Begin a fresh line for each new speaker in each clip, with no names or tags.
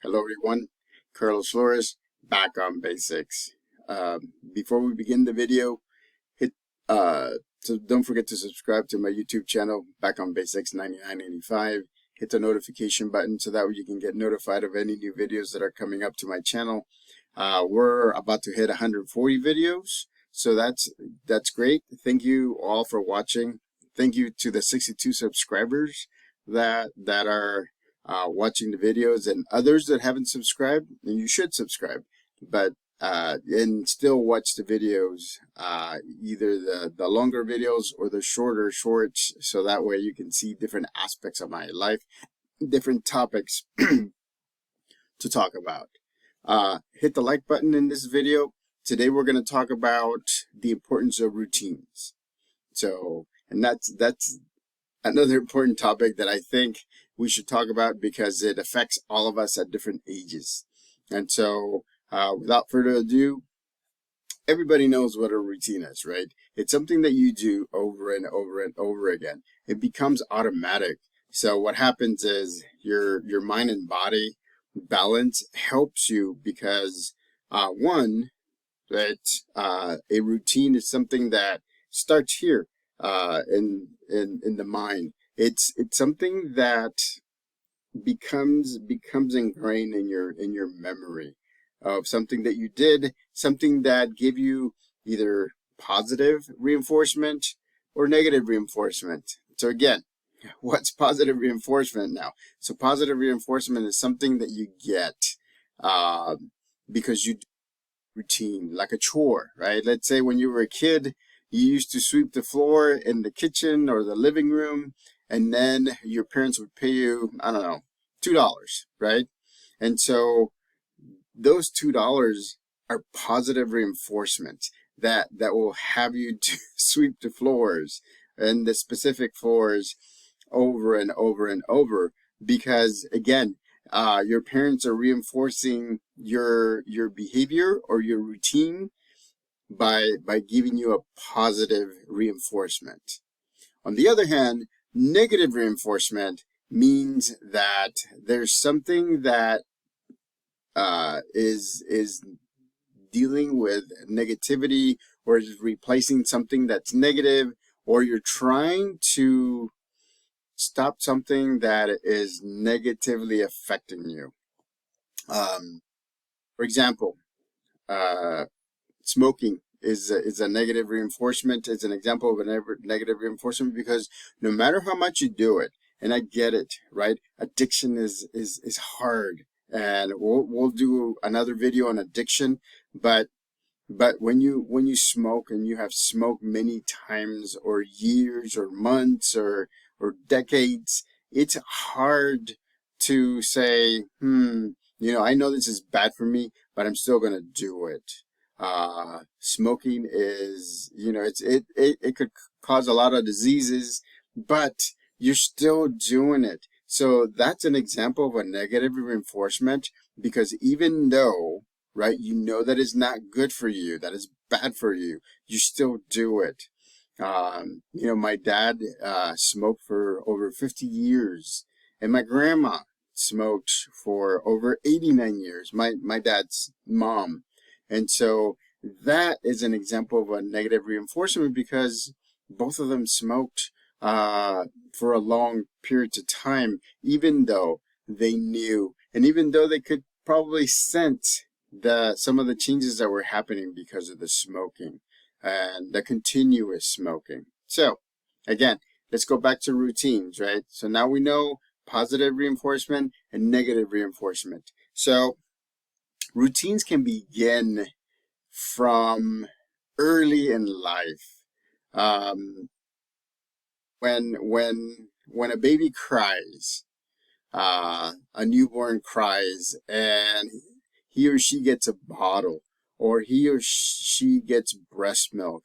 Hello everyone, Carlos Flores, back on basics. Before we begin the video, hit so don't forget to subscribe to my YouTube channel, Back on Basics 9985. Hit the notification button so that way you can get notified of any new videos that are coming up to my channel. We're about to hit 140 videos, so that's great. Thank you all for watching. Thank you to the 62 subscribers that are watching the videos, and others that haven't subscribed, and you should subscribe, but and still watch the videos, either the longer videos or the shorter shorts, so that way you can see different aspects of my life, different topics to talk about. Hit the like button in this video. Today we're going to talk about the importance of routines. So, and that's another important topic that I think we should talk about because it affects all of us at different ages. And so, without further ado, everybody knows what a routine is, right? It's something that you do over and over and over again. It becomes automatic. So what happens is your mind and body balance helps you because one, that a routine is something that starts here in the mind. It's something that becomes ingrained in your memory of something that you did, something that give you either positive reinforcement or negative reinforcement. So again, what's positive reinforcement now? So positive reinforcement is something that you get because you do routine, like a chore, right? Let's say when you were a kid, you used to sweep the floor in the kitchen or the living room, and then your parents would pay you, I don't know, $2, right? And so those $2 are positive reinforcement that will have you to sweep the floors and the specific floors over and over and over, because again, your parents are reinforcing your behavior or your routine by giving you a positive reinforcement. On the other hand, negative reinforcement means that there's something that is dealing with negativity, or is replacing something that's negative, or you're trying to stop something that is negatively affecting you. For example, smoking is a negative reinforcement. It's an example of a negative reinforcement because no matter how much you do it, and I get it, right? Addiction is hard, and we'll do another video on addiction. But when you smoke, and you have smoked many times or years or months or decades, it's hard to say, I know this is bad for me, but I'm still gonna do it. Smoking is, it could cause a lot of diseases, but you're still doing it. So that's an example of a negative reinforcement, because even though, right, you know that is not good for you, that is bad for you, you still do it. My dad smoked for over 50 years, and my grandma smoked for over 89 years, my dad's mom. And so that is an example of a negative reinforcement, because both of them smoked for a long period of time, even though they knew, and even though they could probably sense some of the changes that were happening because of the smoking and the continuous smoking. So again, let's go back to routines, right? So now we know positive reinforcement and negative reinforcement. So routines can begin from early in life. When a baby cries, a newborn cries, and he or she gets a bottle, or he or she gets breast milk,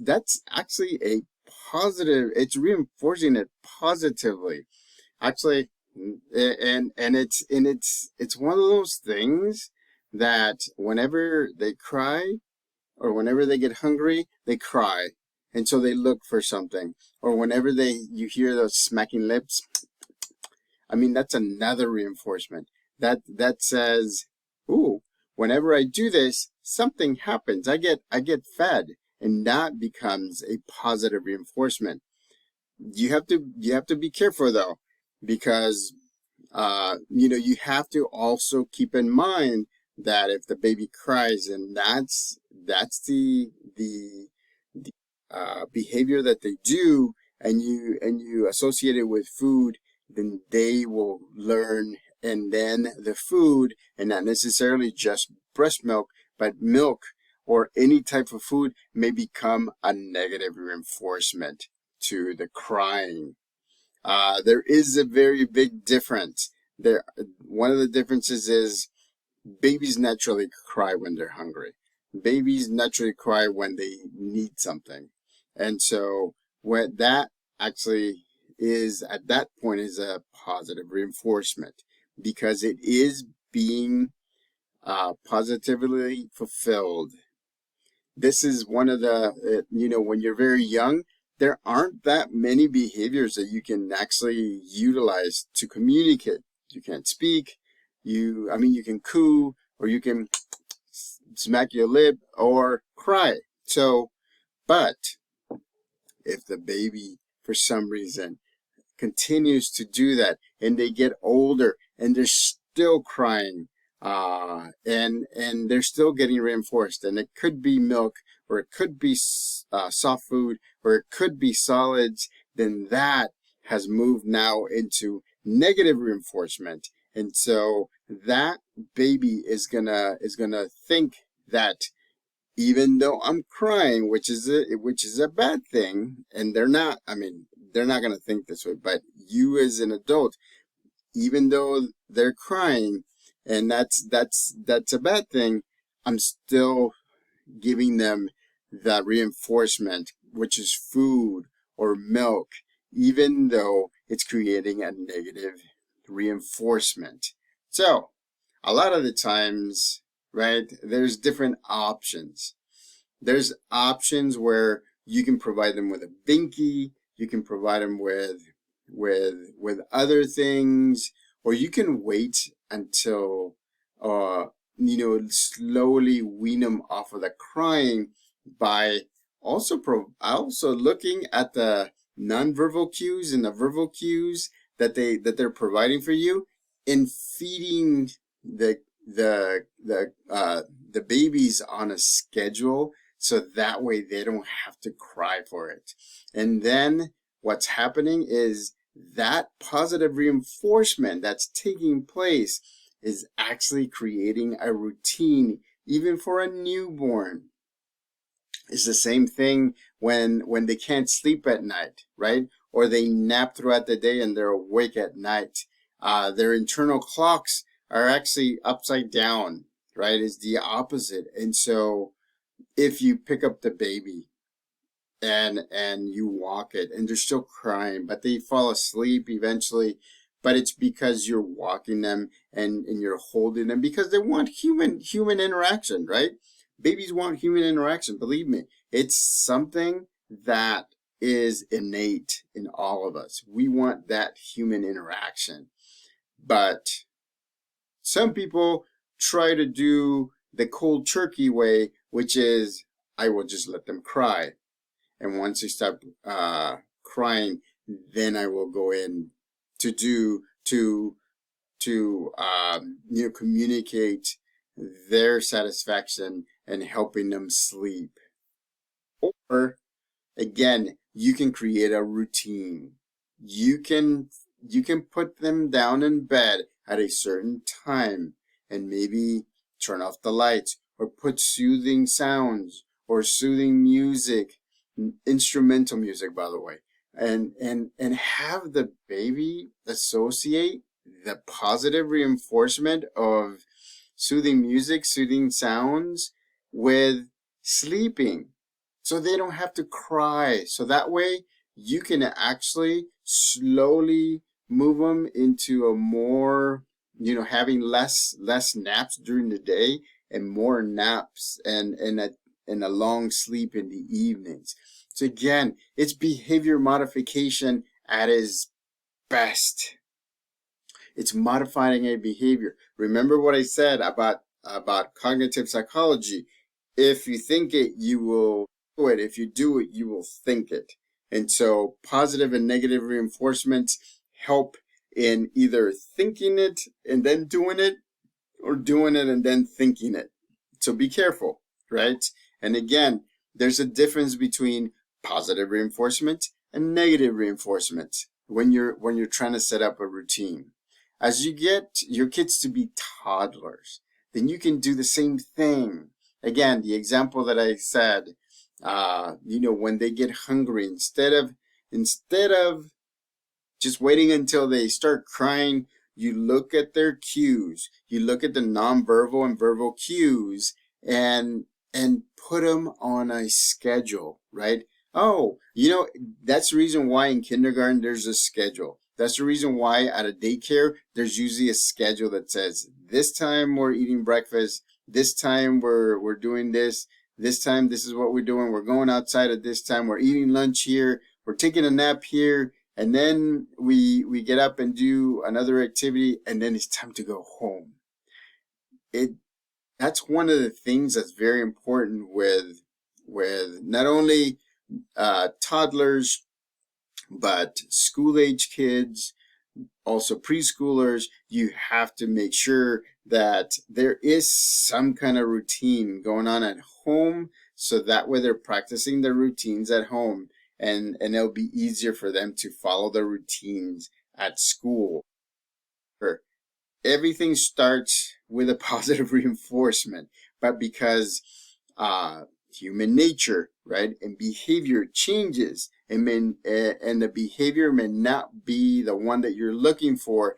that's actually a positive. It's reinforcing it positively, actually, and it's one of those things that whenever they cry, or whenever they get hungry, they cry, and so they look for something. Or whenever you hear those smacking lips, I mean, that's another reinforcement. that says, ooh, whenever I do this, something happens. I get fed, and that becomes a positive reinforcement. You have to be careful though, because you have to also keep in mind that if the baby cries, and that's the behavior that they do, and you associate it with food, then they will learn, and then the food, and not necessarily just breast milk, but milk or any type of food may become a negative reinforcement to the crying. There is a very big difference. One of the differences is babies naturally cry when they're hungry. Babies naturally cry when they need something. And so what that actually is at that point is a positive reinforcement, because it is being positively fulfilled. This is one of the, when you're very young, there aren't that many behaviors that you can actually utilize to communicate. You can't speak. You can coo, or you can smack your lip or cry. So, but if the baby, for some reason, continues to do that, and they get older and they're still crying, and they're still getting reinforced, and it could be milk, or it could be soft food, or it could be solids, then that has moved now into negative reinforcement. And so that baby is gonna think that even though I'm crying, which is a bad thing, and they're not gonna think this way, but you as an adult, even though they're crying, and that's a bad thing, I'm still giving them the reinforcement, which is food or milk, even though it's creating a negative reinforcement. So a lot of the times, right, there's different options. There's options where you can provide them with a binky, you can provide them with other things, or you can wait until slowly wean them off of the crying by also looking at the nonverbal cues and the verbal cues that they're providing for you, in feeding the babies on a schedule, so that way they don't have to cry for it. And then what's happening is that positive reinforcement that's taking place is actually creating a routine, even for a newborn. It's the same thing when they can't sleep at night, right? Or they nap throughout the day and they're awake at night. Their internal clocks are actually upside down, right? It's the opposite. And so if you pick up the baby and you walk it, and they're still crying, but they fall asleep eventually, but it's because you're walking them, and you're holding them, because they want human interaction, right? Babies want human interaction. Believe me, it's something that is innate in all of us. We want that human interaction. But some people try to do the cold turkey way, which is, I will just let them cry. And once they stop crying, then I will go in to communicate their satisfaction and helping them sleep. Or again, you can create a routine. You can put them down in bed at a certain time, and maybe turn off the lights, or put soothing sounds or soothing music, instrumental music, by the way, and have the baby associate the positive reinforcement of soothing music, soothing sounds with sleeping, so they don't have to cry. So that way you can actually slowly move them into a more, having less naps during the day, and more naps and a long sleep in the evenings. So again, it's behavior modification at its best. It's modifying a behavior. Remember what I said about cognitive psychology. If you think it, you will do it. If you do it, you will think it. And so positive and negative reinforcements help in either thinking it and then doing it, or doing it and then thinking it. So be careful, right? And again, there's a difference between positive reinforcement and negative reinforcement when you're trying to set up a routine. As you get your kids to be toddlers, then you can do the same thing. Again, the example that I said, when they get hungry, instead of just waiting until they start crying, you look at their cues. You look at the nonverbal and verbal cues and put them on a schedule, right? Oh, that's the reason why in kindergarten there's a schedule. That's the reason why at a daycare there's usually a schedule that says this time we're eating breakfast, this time we're doing this time this is what we're doing, we're going outside at this time, we're eating lunch here, we're taking a nap here, and then we get up and do another activity, and then it's time to go home. That's one of the things that's very important with not only toddlers, but school age kids, also preschoolers. You have to make sure that there is some kind of routine going on at home, so that way they're practicing their routines at home, and it'll be easier for them to follow the routines at school. Everything starts with a positive reinforcement, but because human nature, right, and behavior changes, and the behavior may not be the one that you're looking for,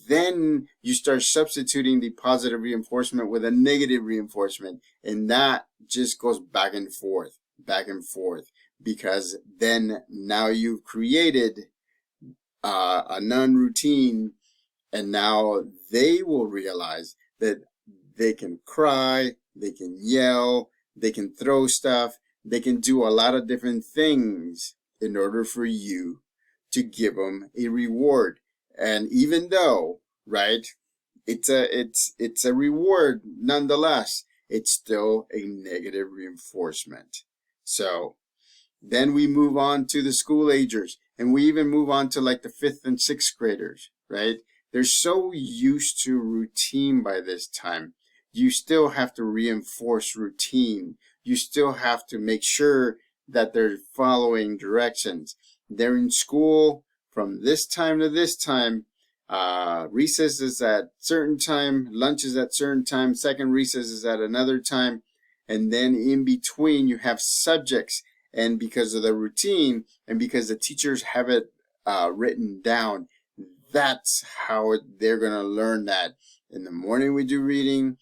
then you start substituting the positive reinforcement with a negative reinforcement, and that just goes back and forth, because then now you've created a non-routine, and now they will realize that they can cry, they can yell, they can throw stuff, they can do a lot of different things in order for you to give them a reward. And even though, right, it's a reward nonetheless, it's still a negative reinforcement. So then we move on to the school agers, and we even move on to like the 5th and 6th graders, right? They're so used to routine by this time. You still have to reinforce routine. You still have to make sure that they're following directions. They're in school from this time to this time. Recess is at certain time, lunch is at certain time, second recess is at another time, and then in between you have subjects. And because of the routine, and because the teachers have it written down, that's how they're going to learn that. In the morning we do reading,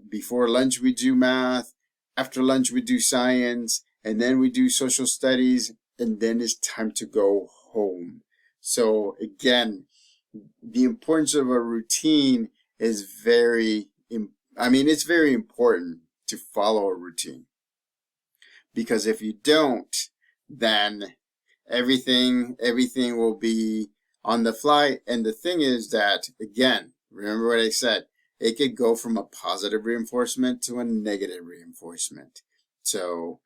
before lunch we do math, after lunch we do science, and then we do social studies, and then it's time to go home. So again, the importance of a routine is it's very important to follow a routine. Because if you don't, then everything will be on the fly. And the thing is that, again, remember what I said, it could go from a positive reinforcement to a negative reinforcement. So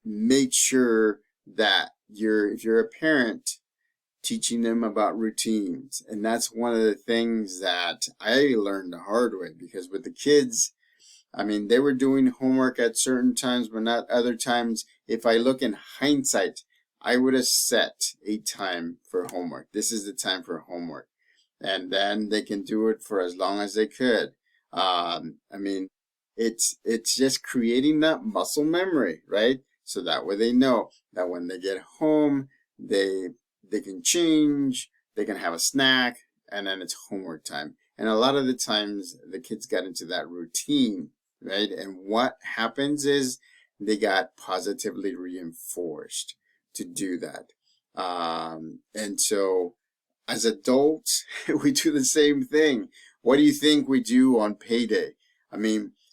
make sure that if you're a parent, teaching them about routines. And that's one of the things that I learned the hard way, because with the kids, they were doing homework at certain times, but not other times. If I look in hindsight, I would have set a time for homework. This is the time for homework. And then they can do it for as long as they could. It's just creating that muscle memory, right? So that way they know that when they get home, they can change, they can have a snack, and then it's homework time. And a lot of the times the kids got into that routine, right? And what happens is they got positively reinforced to do that. And so as adults, we do the same thing. What do you think we do on payday?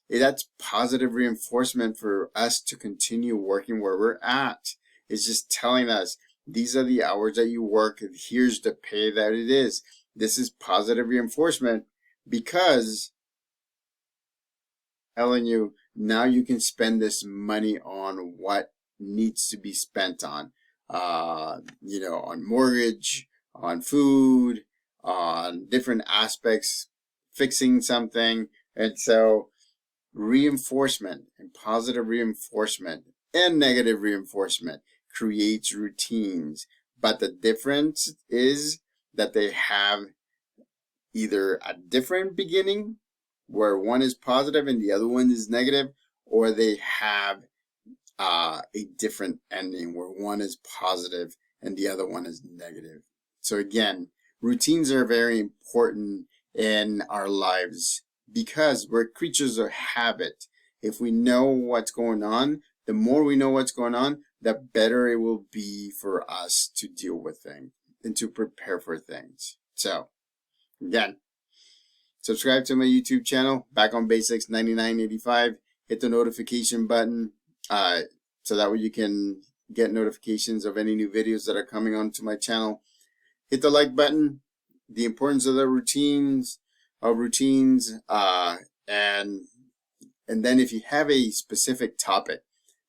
That's positive reinforcement for us to continue working where we're at. It's just telling us These are the hours that you work. Here's the pay that it is. This is positive reinforcement because telling you now you can spend this money on what needs to be spent on. On mortgage, on food, on different aspects, fixing something. And so reinforcement and positive reinforcement and negative reinforcement creates routines. But the difference is that they have either a different beginning where one is positive and the other one is negative, or they have a different ending where one is positive and the other one is negative. So again, routines are very important in our lives because we're creatures of habit. If we know what's going on, the more we know what's going on, the better it will be for us to deal with things and to prepare for things. So again, subscribe to my YouTube channel, Back on Basics 9985. Hit the notification button so that way you can get notifications of any new videos that are coming onto my channel. Hit the like button. The importance of the routines, and then if you have a specific topic,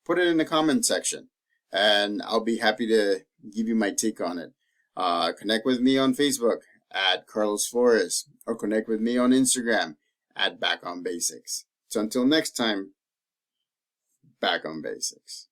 put it in the comment section, and I'll be happy to give you my take on it. Connect with me on Facebook at Carlos Flores, or connect with me on Instagram at Back on Basics. So until next time, Back on Basics.